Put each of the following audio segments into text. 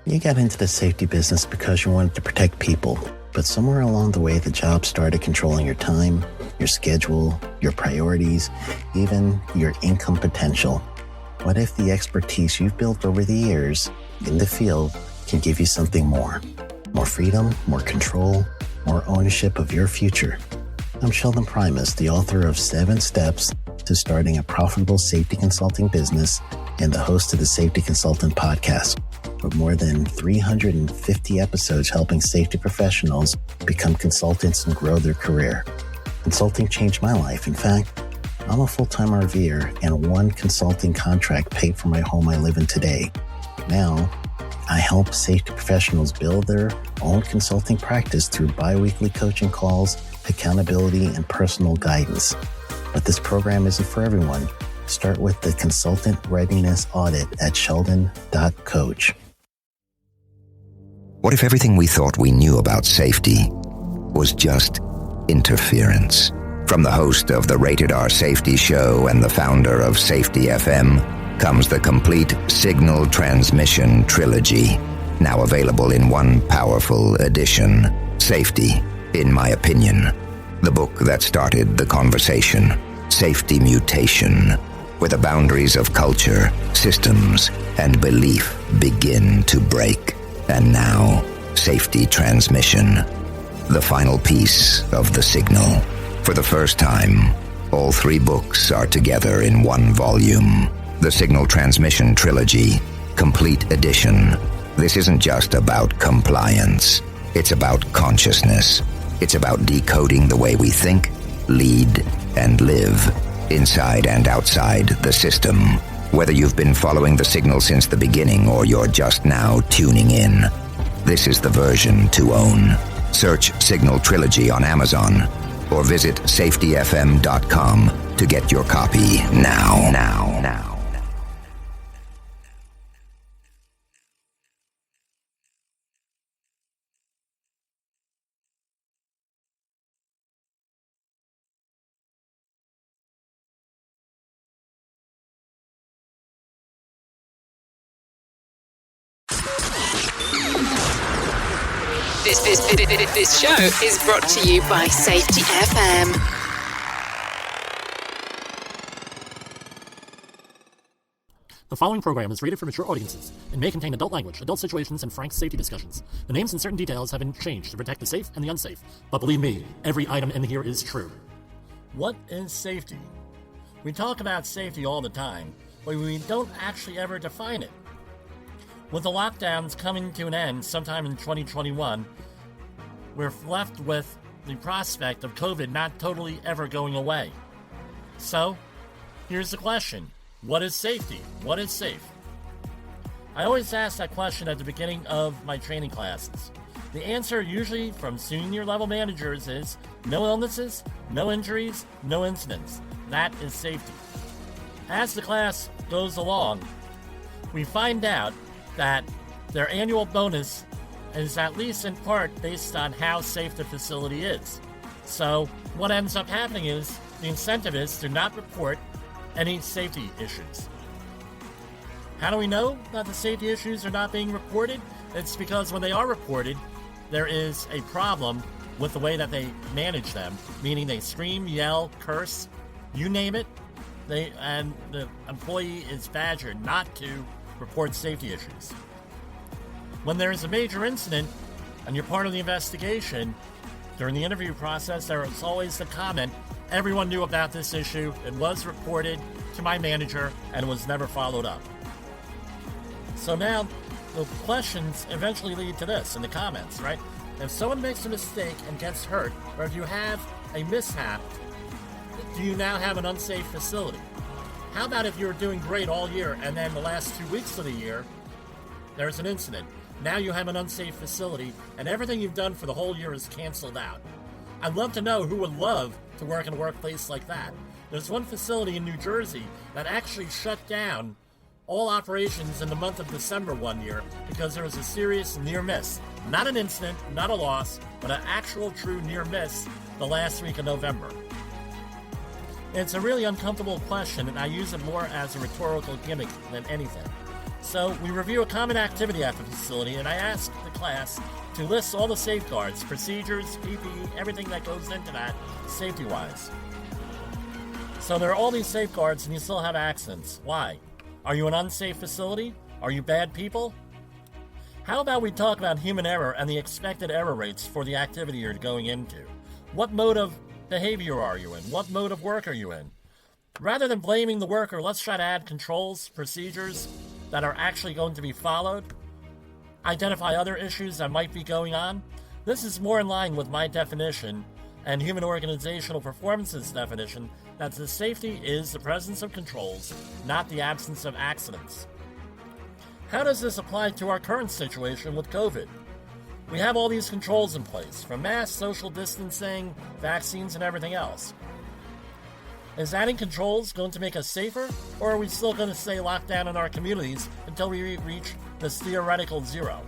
You got into the safety business because you wanted to protect people, but somewhere along the way, the job started controlling your time, your schedule, your priorities, even your income potential. What if the expertise you've built over the years in the field can give you something more? More freedom, more control, more ownership of your future. I'm Sheldon Primus, the author of 7 Steps to Starting a Profitable Safety Consulting Business and the host of the Safety Consultant Podcast, with more than 350 episodes helping safety professionals become consultants and grow their career. Consulting changed my life. In fact, I'm a full-time RVer, and one consulting contract paid for my home I live in today. Now, I help safety professionals build their own consulting practice through bi-weekly coaching calls, accountability, and personal guidance. But this program isn't for everyone. Start with the Consultant Readiness Audit at sheldon.coach. What if everything we thought we knew about safety was just interference? From the host of the Rated R Safety Show and the founder of Safety FM comes the complete Signal Transmission Trilogy, now available in one powerful edition. Safety, in my opinion, the book that started the conversation. Safety Mutation, where the boundaries of culture, systems, and belief begin to break. And now, Safety Transmission, the final piece of the signal. For the first time, all 3 books are together in one volume. The Signal Transmission Trilogy, Complete Edition. This isn't just about compliance. It's about consciousness. It's about decoding the way we think, lead, and live, inside and outside the system. Whether you've been following the signal since the beginning or you're just now tuning in, this is the version to own. Search Signal Trilogy on Amazon or visit safetyfm.com to get your copy now. This show is brought to you by Safety FM. The following program is rated for mature audiences and may contain adult language, adult situations, and frank safety discussions. The names and certain details have been changed to protect the safe and the unsafe. But believe me, every item in here is true. What is safety? We talk about safety all the time, but we don't actually ever define it. With the lockdowns coming to an end sometime in 2021, we're left with the prospect of COVID not totally ever going away. So, here's the question. What is safety? What is safe? I always ask that question at the beginning of my training classes. The answer usually from senior level managers is no illnesses, no injuries, no incidents. That is safety. As the class goes along, we find out that their annual bonus is at least in part based on how safe the facility is. So what ends up happening is the incentive is to not report any safety issues. How do we know that the safety issues are not being reported? It's because when they are reported, there is a problem with the way that they manage them, meaning they scream, yell, curse, you name it, and the employee is badgered not to report safety issues. When there is a major incident and you're part of the investigation, during the interview process, there is always the comment, everyone knew about this issue, it was reported to my manager, and it was never followed up. So now, the questions eventually lead to this in the comments, right? If someone makes a mistake and gets hurt, or if you have a mishap, do you now have an unsafe facility? How about if you were doing great all year, and then the last 2 weeks of the year, there's an incident. Now you have an unsafe facility, and everything you've done for the whole year is canceled out. I'd love to know who would love to work in a workplace like that. There's one facility in New Jersey that actually shut down all operations in the month of December one year because there was a serious near miss. Not an incident, not a loss, but an actual true near miss the last week of November. It's a really uncomfortable question, and I use it more as a rhetorical gimmick than anything. So we review a common activity at the facility, and I ask the class to list all the safeguards, procedures, PPE, everything that goes into that safety-wise. So there are all these safeguards and you still have accidents. Why? Are you an unsafe facility? Are you bad people? How about we talk about human error and the expected error rates for the activity you're going into? What mode of behavior are you in? What mode of work are you in? Rather than blaming the worker, let's try to add controls, procedures that are actually going to be followed. Identify other issues that might be going on. This is more in line with my definition and Human Organizational Performance's definition that the safety is the presence of controls, not the absence of accidents. How does this apply to our current situation with COVID? We have all these controls in place, from masks, social distancing, vaccines, and everything else. Is adding controls going to make us safer, or are we still going to stay locked down in our communities until we reach this theoretical zero?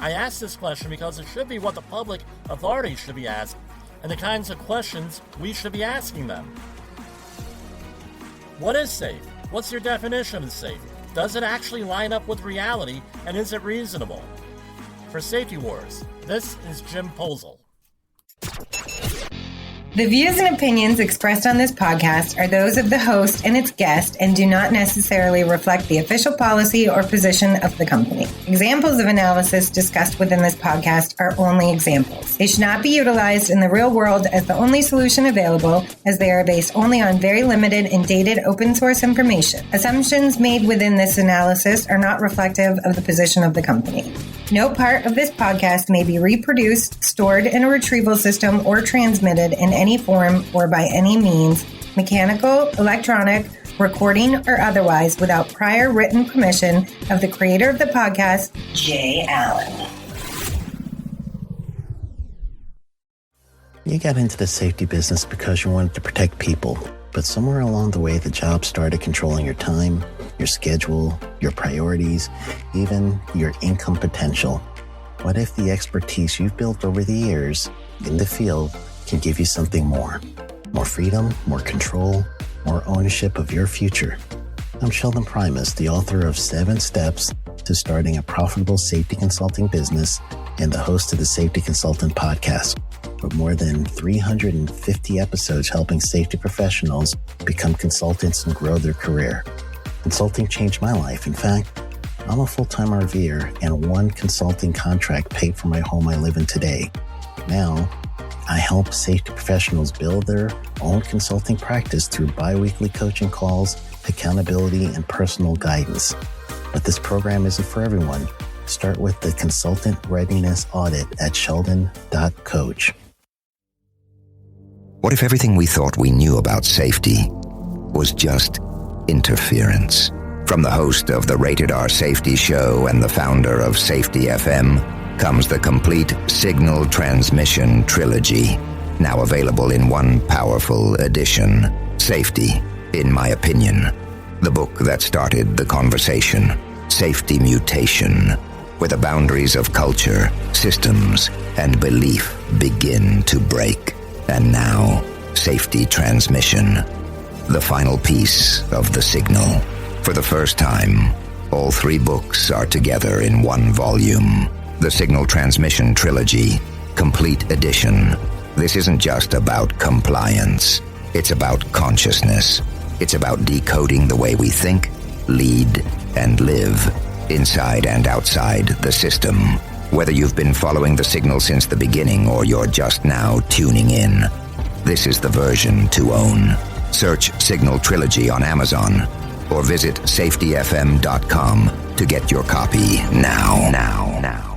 I ask this question because it should be what the public authorities should be asked, and the kinds of questions we should be asking them. What is safe? What's your definition of safe? Does it actually line up with reality, and is it reasonable? For Safety Wars, this is Jim Posel. The views and opinions expressed on this podcast are those of the host and its guest and do not necessarily reflect the official policy or position of the company. Examples of analysis discussed within this podcast are only examples. They should not be utilized in the real world as the only solution available, as they are based only on very limited and dated open source information. Assumptions made within this analysis are not reflective of the position of the company. No part of this podcast may be reproduced, stored in a retrieval system, or transmitted in any form or by any means, mechanical, electronic, recording, or otherwise, without prior written permission of the creator of the podcast, Jay Allen. You got into the safety business because you wanted to protect people, but somewhere along the way, the job started controlling your time, your schedule, your priorities, even your income potential. What if the expertise you've built over the years in the field can give you something more? More freedom, more control, more ownership of your future. I'm Sheldon Primus, the author of 7 Steps to Starting a Profitable Safety Consulting Business and the host of the Safety Consultant Podcast, with more than 350 episodes helping safety professionals become consultants and grow their career. Consulting changed my life. In fact, I'm a full-time RVer, and one consulting contract paid for my home I live in today. Now, I help safety professionals build their own consulting practice through bi-weekly coaching calls, accountability, and personal guidance. But this program isn't for everyone. Start with the Consultant Readiness Audit at sheldon.coach. What if everything we thought we knew about safety was just interference? From the host of the Rated R Safety Show and the founder of Safety FM comes the complete Signal Transmission Trilogy, now available in one powerful edition. Safety, in my opinion, the book that started the conversation. Safety Mutation, where the boundaries of culture, systems, and belief begin to break. And now, Safety Transmission, the final piece of the signal. For the first time, all 3 books are together in one volume. The Signal Transmission Trilogy, Complete Edition. This isn't just about compliance. It's about consciousness. It's about decoding the way we think, lead, and live, inside and outside the system. Whether you've been following the signal since the beginning or you're just now tuning in, this is the version to own. Search Signal Trilogy on Amazon or visit safetyfm.com to get your copy now.